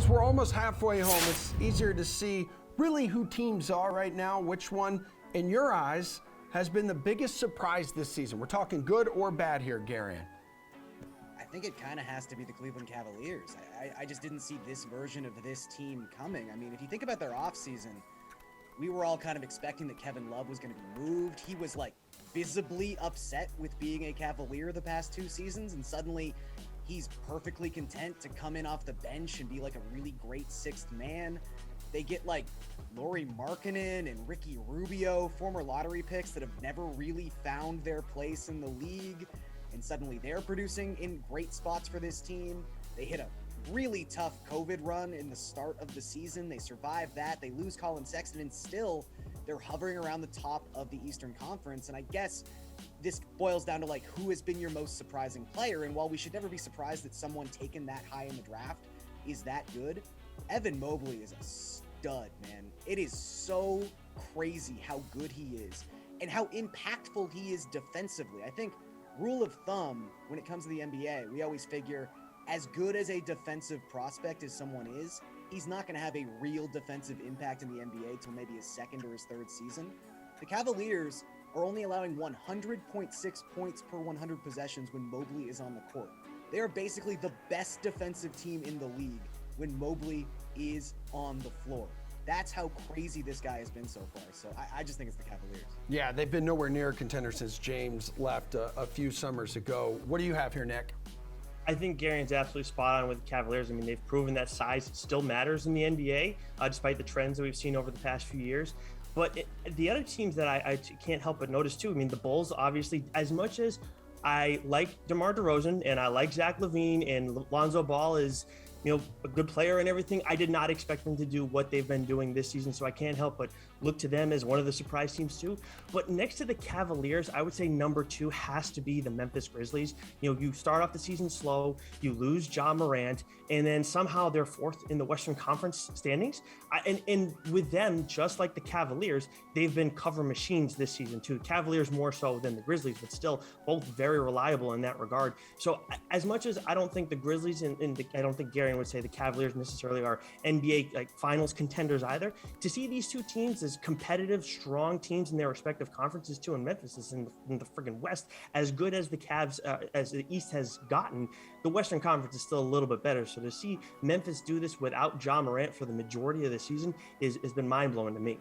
Boys, we're almost halfway home. It's easier to see really who teams are right now, which one, in your eyes, has been the biggest surprise this season. We're talking good or bad here, Garion. I think it kind of has to be the Cleveland Cavaliers. I just didn't see this version of this team coming. I mean, if you think about their offseason, we were all kind of expecting that Kevin Love was going to be moved. He was like visibly upset with being a Cavalier the past 2 seasons, and suddenly he's perfectly content to come in off the bench and be like a really great 6th man. They get like Lauri Markkanen and Ricky Rubio, former lottery picks that have never really found their place in the league, and suddenly they're producing in great spots for this team. They hit a really tough COVID run in the start of the season. They survived that. They lose Colin Sexton, and still they're hovering around the top of the Eastern Conference. And I guess this boils down to like, who has been your most surprising player? And while we should never be surprised that someone taken that high in the draft is that good, Evan Mobley is a stud, man. It is so crazy how good he is and how impactful he is defensively. I think rule of thumb when it comes to the NBA, we always figure as good as a defensive prospect as someone is, he's not going to have a real defensive impact in the NBA till maybe his 2nd or his 3rd season. The Cavaliers are only allowing 100.6 points per 100 possessions when Mobley is on the court. They are basically the best defensive team in the league when Mobley is on the floor. That's how crazy this guy has been so far. So I just think it's the Cavaliers. Yeah, they've been nowhere near a contender since James left a few summers ago. What do you have here, Nick? I think Garion's absolutely spot on with the Cavaliers. I mean, they've proven that size still matters in the NBA, despite the trends that we've seen over the past few years. But the other teams that I can't help but notice too, I mean, the Bulls, obviously, as much as I like DeMar DeRozan and I like Zach LaVine and Lonzo Ball is, you know, a good player and everything, I did not expect them to do what they've been doing this season. So I can't help but look to them as one of the surprise teams too. But next to the Cavaliers, I would say number 2 has to be the Memphis Grizzlies. You know, you start off the season slow, you lose Ja Morant, and then somehow they're 4th in the Western Conference standings. And with them, just like the Cavaliers, they've been cover machines this season too. Cavaliers more so than the Grizzlies, but still both very reliable in that regard. So as much as I don't think the Grizzlies and I don't think Gary would say the Cavaliers necessarily are NBA like finals contenders either, to see these 2 teams as competitive, strong teams in their respective conferences too, and Memphis is in the friggin' West, as good as the Cavs, as the East has gotten, the Western Conference is still a little bit better. So to see Memphis do this without Ja Morant for the majority of the season has been mind-blowing to me.